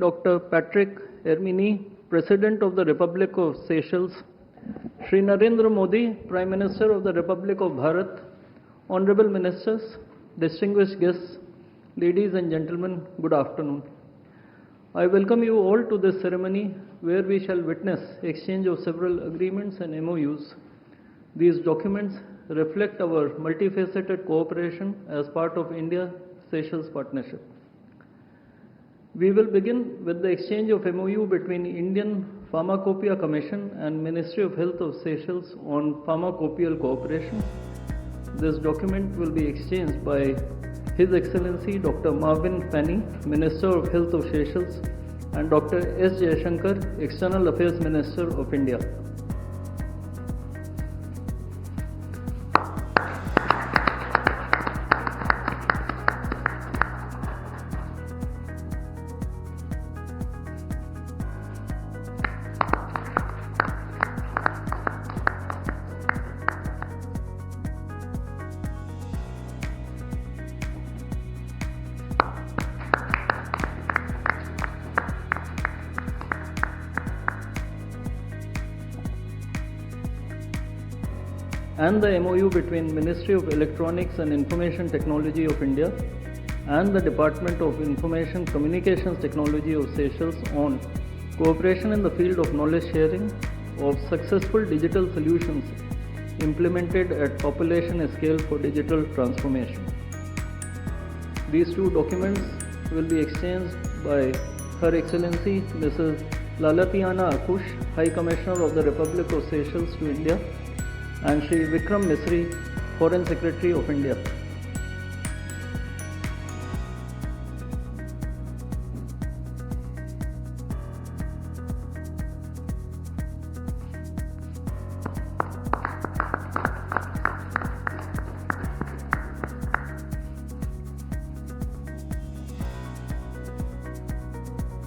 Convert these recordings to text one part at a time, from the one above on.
Dr. Patrick Herminie, President of the Republic of Seychelles, Shri Narendra Modi, Prime Minister of the Republic of Bharat, Honorable Ministers, distinguished guests, ladies and gentlemen, good afternoon. I welcome you all to this ceremony where we shall witness exchange of several agreements and MOUs. These documents reflect our multifaceted cooperation as part of India-Seychelles partnership. We will begin with the exchange of MOU between Indian Pharmacopoeia Commission and Ministry of Health of Seychelles on pharmacopoeial cooperation. This document will be exchanged by His Excellency Dr. Marvin Fanny, Minister of Health of Seychelles, and Dr. S. Jayashankar, External Affairs Minister of India. And the MOU between Ministry of Electronics and Information Technology of India and the Department of Information Communications Technology of Seychelles on cooperation in the field of knowledge sharing of successful digital solutions implemented at population scale for digital transformation. These two documents will be exchanged by Her Excellency Mrs. Lalatiana Akush, High Commissioner of the Republic of Seychelles to India, and Shri Vikram Misri, Foreign Secretary of India.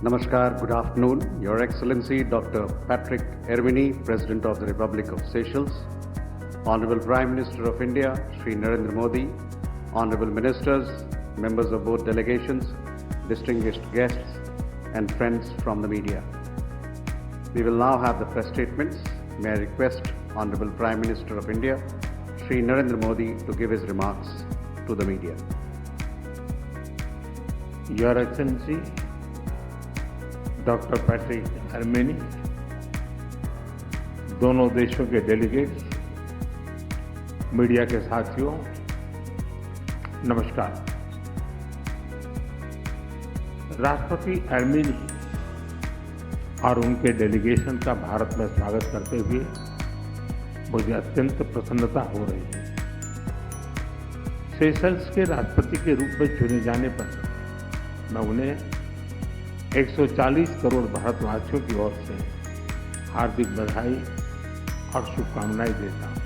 Namaskar, good afternoon. Your Excellency Dr. Patrick Herminie, President of the Republic of Seychelles, Honorable Prime Minister of India, Shri Narendra Modi, Honorable Ministers, members of both delegations, distinguished guests, and friends from the media. We will now have the press statements. May I request Honorable Prime Minister of India, Shri Narendra Modi, to give his remarks to the media. Your Excellency, Dr. Patrick Herminie, दोनों देशों के delegates, media के साथियों, नमस्कार। राष्ट्रपति हेर्मिनी और उनके delegation का भारत में स्वागत करते हुए मुझे अत्यंत प्रसन्नता हो रही है। सेशल्स के राष्ट्रपति के रूप में चुने जाने पर मैं उन्हें 140 करोड़ भारतवासियों की ओर से हार्दिक बधाई और शुभकामनाएं देता हूं।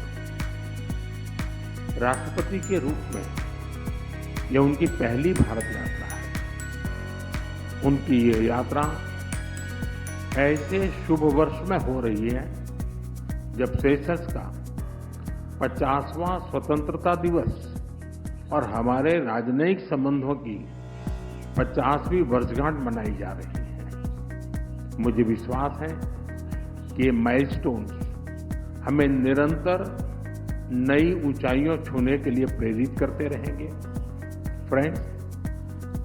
राष्ट्रपति के रूप में यह उनकी पहली भारत यात्रा है। उनकी ये यात्रा ऐसे शुभ वर्ष में हो रही है जब सेशल्स का 50वां स्वतंत्रता दिवस और हमारे राजनयिक संबंधों की 50वीं वर्षगांठ मनाई जा रही है। मुझे विश्वास है कि ये माइलस्टोन्स हमें निरंतर नई ऊंचाइयों छूने के लिए प्रेरित करते रहेंगे। फ्रेंड्स,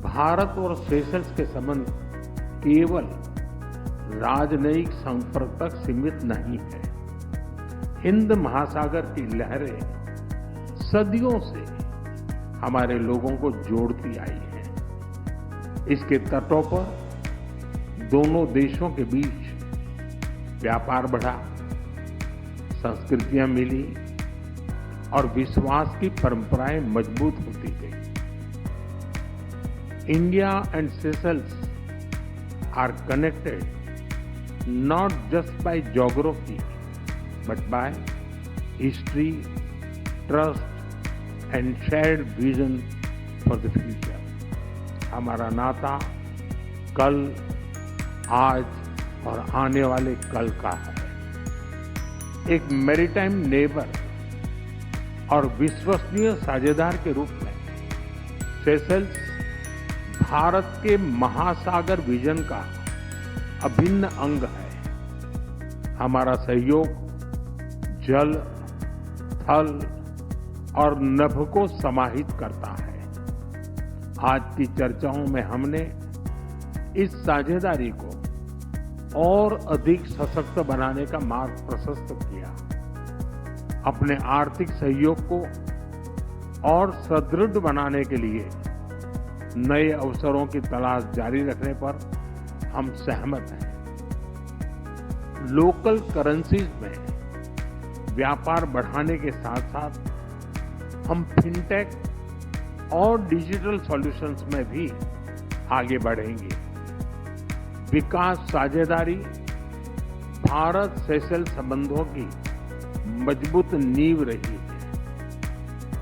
भारत और सेशल्स के संबंध केवल राजनयिक संपर्क तक सीमित नहीं है। हिंद महासागर की लहरें सदियों से हमारे लोगों को जोड़ती आई हैं। इसके तटों पर दोनों देशों के बीच व्यापार बढ़ा, संस्कृतियां मिली और विश्वास की परंपराएं मजबूत होती गई। India and Seychelles are connected not just by geography but by history, trust and shared vision for the future. हमारा नाता कल, आज और आने वाले कल का है। एक मैरीटाइम नेबर और विश्वसनीय साझेदार के रूप में सेशल्स भारत के महासागर विजन का अभिन्न अंग है। हमारा सहयोग जल, थल और नभ को समाहित करता है। आज की चर्चाओं में हमने इस साझेदारी को और अधिक सशक्त बनाने का मार्ग प्रशस्त किया। अपने आर्थिक सहयोग को और सुदृढ़ बनाने के लिए नए अवसरों की तलाश जारी रखने पर हम सहमत हैं। लोकल करेंसीज में व्यापार बढ़ाने के साथ साथ हम फिनटेक और डिजिटल सॉल्यूशंस में भी आगे बढ़ेंगे। विकास साझेदारी भारत सेशेल्स संबंधों की मजबूत नींव रही है।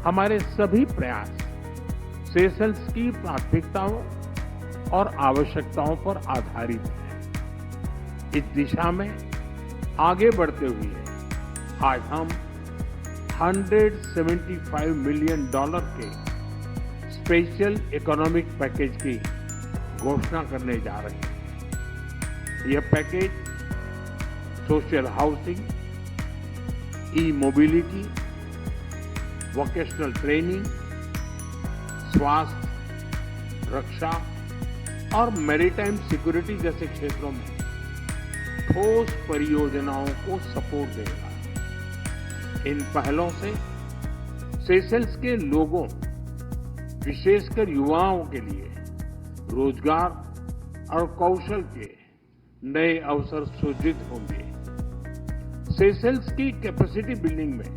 हमारे सभी प्रयास सेशेल्स की प्राथमिकताओं और आवश्यकताओं पर आधारित है। इस दिशा में आगे बढ़ते हुए आज हम $175 मिलियन के स्पेशल इकोनॉमिक पैकेज की घोषणा करने जा रहे हैं। यह पैकेज सोशल हाउसिंग, ई मोबिलिटी, वोकेशनल ट्रेनिंग, स्वास्थ्य, रक्षा और मैरीटाइम सिक्योरिटी जैसे क्षेत्रों में ठोस परियोजनाओं को सपोर्ट देगा। इन पहलों से सेशेल्स के लोगों, विशेषकर युवाओं के लिए रोजगार और कौशल के नए अवसर सृजित होंगे। सेशेल्स की कैपेसिटी बिल्डिंग में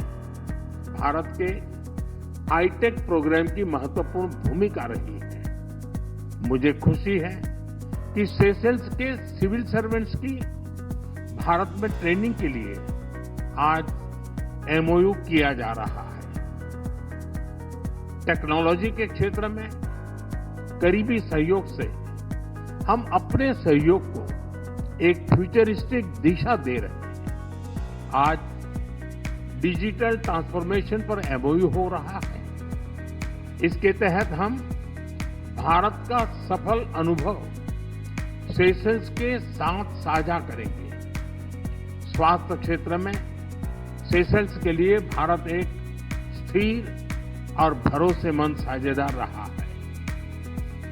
भारत के हाईटेक प्रोग्राम की महत्वपूर्ण भूमिका रही है। मुझे खुशी है कि सेशेल्स के सिविल सर्वेंट्स की भारत में ट्रेनिंग के लिए आज एमओयू किया जा रहा है। टेक्नोलॉजी के क्षेत्र में करीबी सहयोग से हम अपने सहयोग को एक फ्यूचरिस्टिक दिशा दे रहे हैं। आज डिजिटल ट्रांसफॉर्मेशन पर एमओयू हो रहा है। इसके तहत हम भारत का सफल अनुभव सेशेल्स के साथ साझा करेंगे। स्वास्थ्य क्षेत्र में सेशेल्स के लिए भारत एक स्थिर और भरोसेमंद साझेदार रहा है।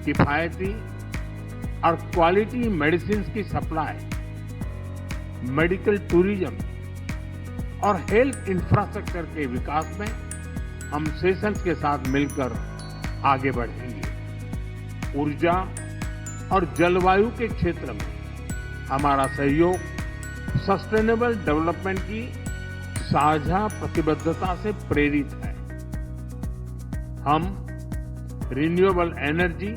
किफायती और क्वालिटी मेडिसिन की सप्लाई, मेडिकल टूरिज्म और हेल्थ इंफ्रास्ट्रक्चर के विकास में हम सेशेल्स के साथ मिलकर आगे बढ़ेंगे। ऊर्जा और जलवायु के क्षेत्र में हमारा सहयोग सस्टेनेबल डेवलपमेंट की साझा प्रतिबद्धता से प्रेरित है। हम रिन्यूएबल एनर्जी,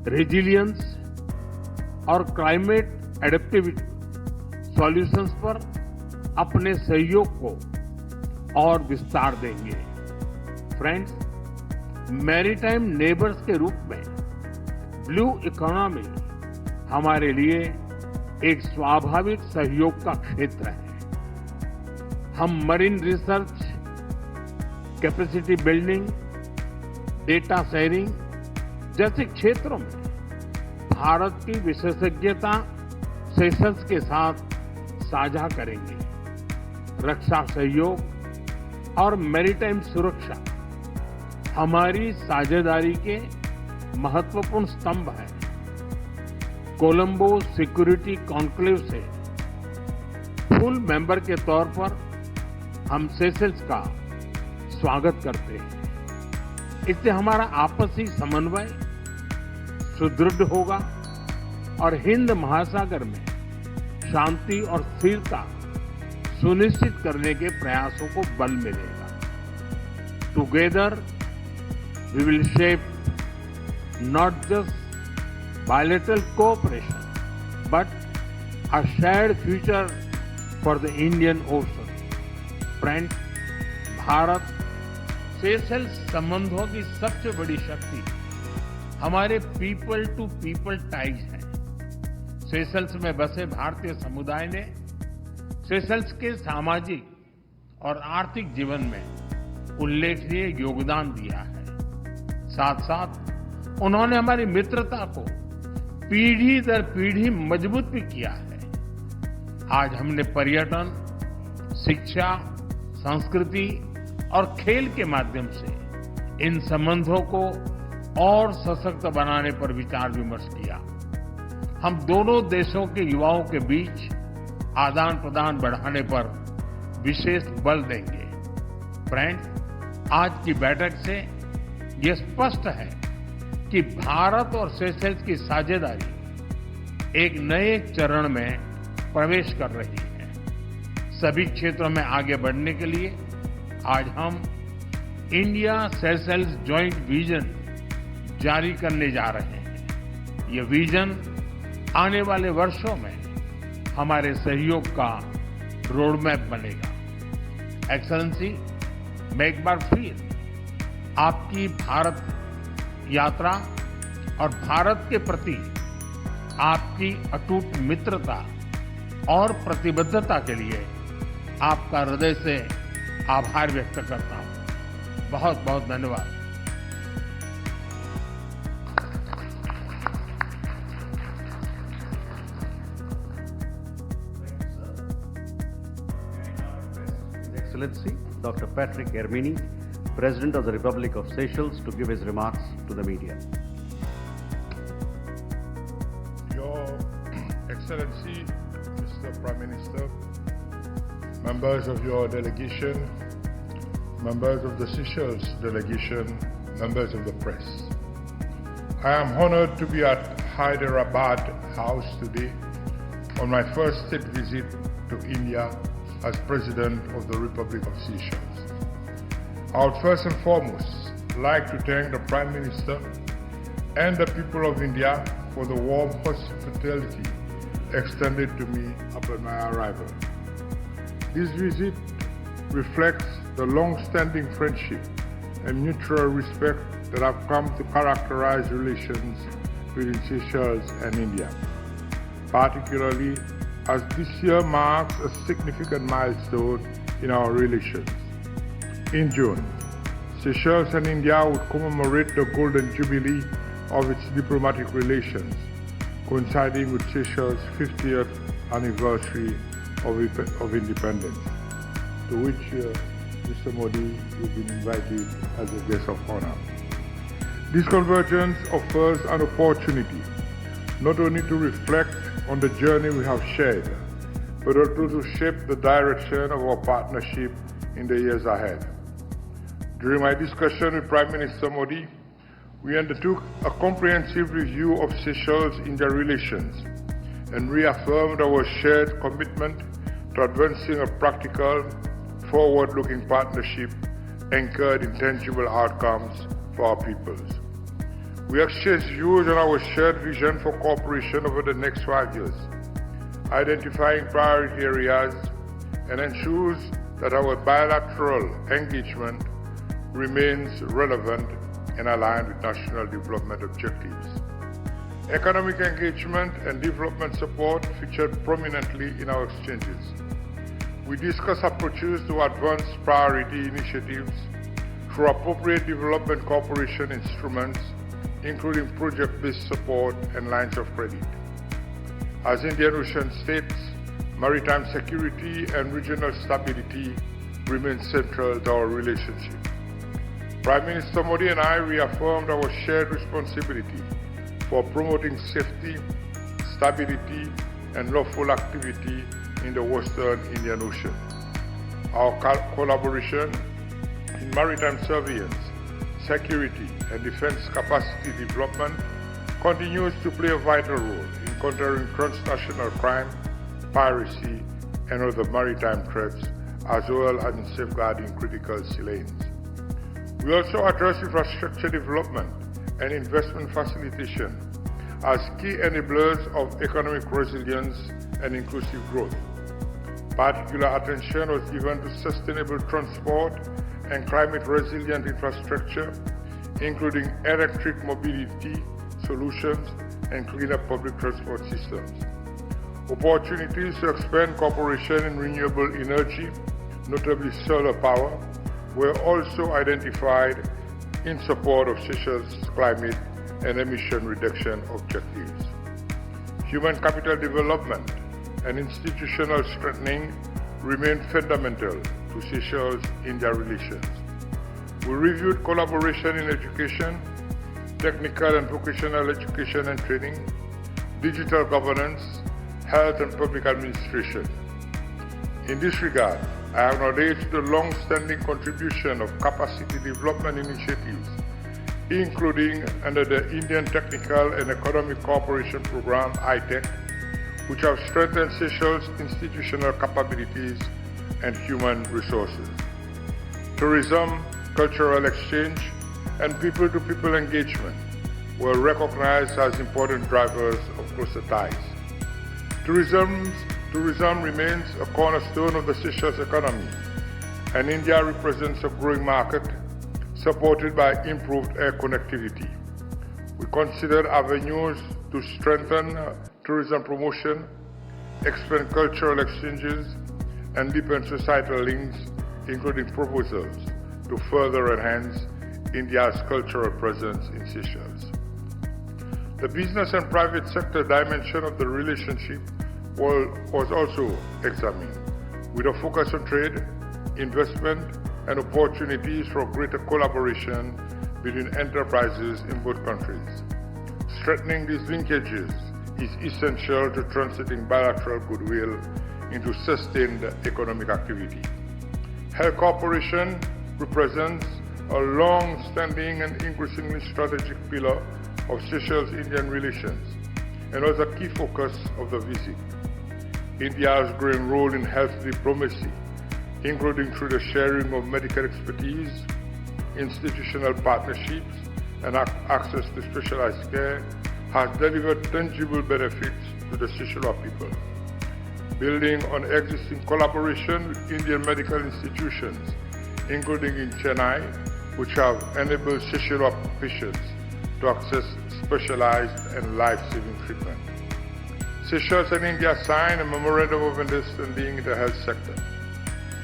रेजिलियंस और क्लाइमेट एडेप्टिविटी सॉल्यूशंस पर अपने सहयोग को और विस्तार देंगे। फ्रेंड्स, मैरीटाइम नेबर्स के रूप में ब्लू इकोनॉमी हमारे लिए एक स्वाभाविक सहयोग का क्षेत्र है। हम marine research, capacity building, data sharing जैसे क्षेत्रों में भारत की विशेषज्ञता सेशेल्स के साथ साझा करेंगे। रक्षा सहयोग और मैरीटाइम सुरक्षा हमारी साझेदारी के महत्वपूर्ण स्तंभ हैं। कोलंबो सिक्योरिटी कॉन्क्लेव से फुल मेंबर के तौर पर हम सेशेल्स का स्वागत करते हैं। इससे हमारा आपसी समन्वय सुदृढ़ होगा और हिंद महासागर में शांति और स्थिरता सुनिश्चित करने के प्रयासों को बल मिलेगा। Together we will shape not just bilateral cooperation, but a shared future for the Indian Ocean. Friends, Bharat Seychelles संबंधों की सबसे बड़ी शक्ति हमारे पीपल टू पीपल टाइज है। सेशेल्स में बसे भारतीय समुदाय ने सेशेल्स के सामाजिक और आर्थिक जीवन में उल्लेखनीय योगदान दिया है। साथ साथ उन्होंने हमारी मित्रता को पीढ़ी दर पीढ़ी मजबूत भी किया है। आज हमने पर्यटन, शिक्षा, संस्कृति और खेल के माध्यम से इन संबंधों को और सशक्त बनाने पर विचार विमर्श किया। हम दोनों देशों के युवाओं के बीच आदान प्रदान बढ़ाने पर विशेष बल देंगे। फ्रेंड्स, आज की बैठक से ये स्पष्ट है कि भारत और सेशेल्स की साझेदारी एक नए चरण में प्रवेश कर रही है। सभी क्षेत्रों में आगे बढ़ने के लिए आज हम इंडिया सेशेल्स जॉइंट विजन जारी करने जा रहे हैं। ये विजन आने वाले वर्षों में हमारे सहयोग का रोडमैप बनेगा। एक्सेलेंसी, मैं एक बार फिर आपकी भारत यात्रा और भारत के प्रति आपकी अटूट मित्रता और प्रतिबद्धता के लिए आपका हृदय से आभार व्यक्त करता हूं। बहुत बहुत धन्यवाद। Excellency Dr. Patrick Herminie, President of the Republic of Seychelles, to give his remarks to the media. Your Excellency, Mr. Prime Minister, members of your delegation, members of the Seychelles delegation, members of the press. I am honored to be at Hyderabad House today on my first state visit to India as President of the Republic of Seychelles. I would first and foremost like to thank the Prime Minister and the people of India for the warm hospitality extended to me upon my arrival. This visit reflects the long-standing friendship and mutual respect that have come to characterize relations between Seychelles and India, particularly as this year marks a significant milestone in our relations. In June, Seychelles and India would commemorate the Golden Jubilee of its diplomatic relations, coinciding with Seychelles' 50th anniversary of independence, to which Mr. Modi will be invited as a guest of honor. This convergence offers an opportunity not only to reflect on the journey we have shared, but also to shape the direction of our partnership in the years ahead. During my discussion with Prime Minister Modi, we undertook a comprehensive review of Seychelles-India relations and reaffirmed our shared commitment to advancing a practical, forward-looking partnership anchored in tangible outcomes for our peoples. We exchanged views on our shared vision for cooperation over the next 5 years, identifying priority areas and ensures that our bilateral engagement remains relevant and aligned with national development objectives. Economic engagement and development support featured prominently in our exchanges. We discussed approaches to advance priority initiatives through appropriate development cooperation instruments, including project-based support and lines of credit. As Indian Ocean states, maritime security and regional stability remain central to our relationship. Prime Minister Modi and I reaffirmed our shared responsibility for promoting safety, stability, and lawful activity in the Western Indian Ocean. Our collaboration in maritime surveillance, security, and defense capacity development continues to play a vital role in countering transnational crime, piracy, and other maritime threats, as well as in safeguarding critical sea lanes. We also address infrastructure development and investment facilitation as key enablers of economic resilience and inclusive growth. Particular attention was given to sustainable transport and climate-resilient infrastructure, including electric mobility solutions and cleaner public transport systems. Opportunities to expand cooperation in renewable energy, notably solar power, were also identified in support of Seychelles' climate and emission reduction objectives. Human capital development and institutional strengthening remain fundamental to Seychelles-India relations. We reviewed collaboration in education, technical and vocational education and training, digital governance, health and public administration. In this regard, I acknowledge the long-standing contribution of capacity development initiatives, including under the Indian Technical and Economic Cooperation Program, ITEC, which have strengthened Seychelles' institutional capabilities and human resources. Tourism, cultural exchange, and people-to-people engagement were recognized as important drivers of closer ties. Tourism remains a cornerstone of the Seychelles economy, and India represents a growing market supported by improved air connectivity. We considered avenues to strengthen tourism promotion, expand cultural exchanges, and deepen societal links, including proposals to further enhance India's cultural presence in Seychelles. The business and private sector dimension of the relationship was also examined, with a focus on trade, investment, and opportunities for greater collaboration between enterprises in both countries. Strengthening these linkages is essential to translating bilateral goodwill into sustained economic activity. Health cooperation represents a long-standing and increasingly strategic pillar of Seychelles-Indian relations and was a key focus of the visit. India's growing role in health diplomacy, including through the sharing of medical expertise, institutional partnerships, and access to specialized care, has delivered tangible benefits to the Seychellois people. Building on existing collaboration with Indian medical institutions, including in Chennai, which have enabled Seychellois patients to access specialized and life-saving treatment. Seychelles and India signed a Memorandum of Understanding in the health sector.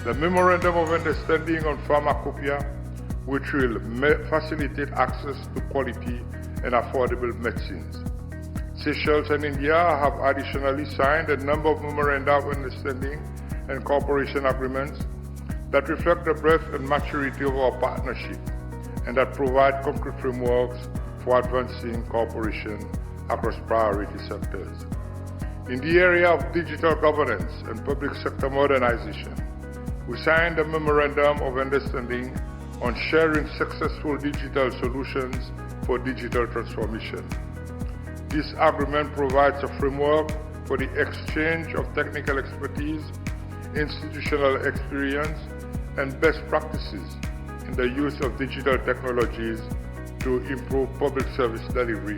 The Memorandum of Understanding on Pharmacopoeia, which will facilitate access to quality and affordable medicines. Seychelles and India have additionally signed a number of Memoranda of Understanding and cooperation agreements that reflect the breadth and maturity of our partnership and that provide concrete frameworks for advancing cooperation across priority sectors. In the area of digital governance and public sector modernization, we signed a Memorandum of Understanding on sharing successful digital solutions for digital transformation. This agreement provides a framework for the exchange of technical expertise, institutional experience, and best practices in the use of digital technologies to improve public service delivery,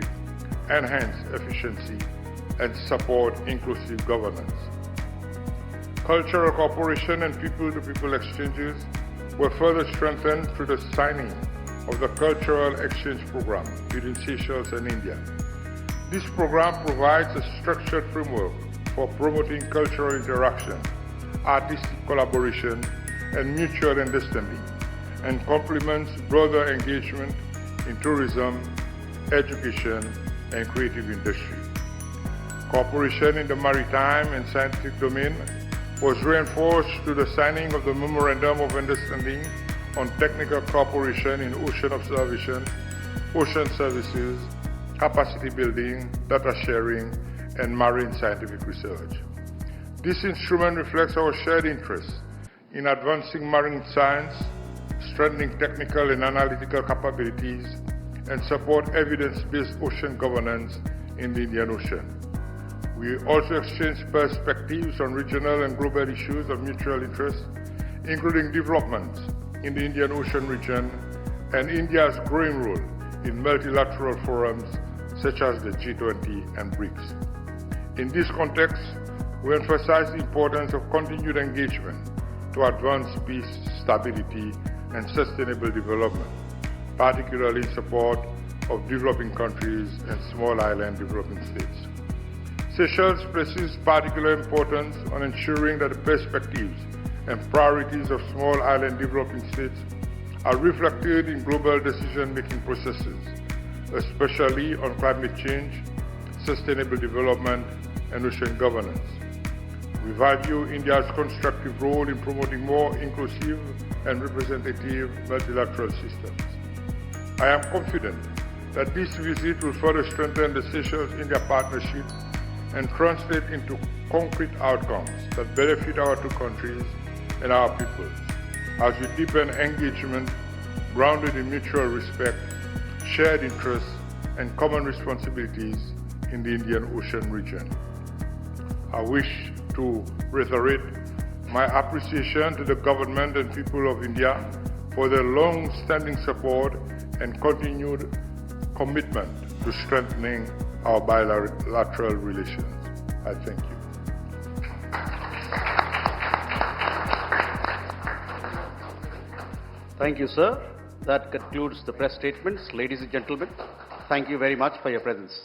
enhance efficiency, and support inclusive governance. Cultural cooperation and people-to-people exchanges were further strengthened through the signing of the Cultural Exchange Program between Seychelles and India. This program provides a structured framework for promoting cultural interaction, artistic collaboration, and mutual understanding, and complements broader engagement in tourism, education, and creative industry. Cooperation in the maritime and scientific domain was reinforced through the signing of the Memorandum of Understanding on technical cooperation in ocean observation, ocean services, capacity building, data sharing, and marine scientific research. This instrument reflects our shared interest in advancing marine science, strengthening technical and analytical capabilities, and support evidence-based ocean governance in the Indian Ocean. We also exchanged perspectives on regional and global issues of mutual interest, including developments in the Indian Ocean region and India's growing role in multilateral forums such as the G20 and BRICS. In this context, we emphasize the importance of continued engagement to advance peace, stability, and sustainable development, particularly in support of developing countries and small island developing states. Seychelles places particular importance on ensuring that the perspectives and priorities of small island developing states are reflected in global decision-making processes, especially on climate change, sustainable development, and ocean governance. We value India's constructive role in promoting more inclusive and representative multilateral systems. I am confident that this visit will further strengthen the Seychelles-India partnership and translate into concrete outcomes that benefit our two countries and our peoples, as we deepen engagement grounded in mutual respect, shared interests, and common responsibilities in the Indian Ocean region. I wish to reiterate my appreciation to the government and people of India for their long-standing support and continued commitment to strengthening our bilateral relations. I thank you. Thank you, sir. That concludes the press statements. Ladies and gentlemen, thank you very much for your presence.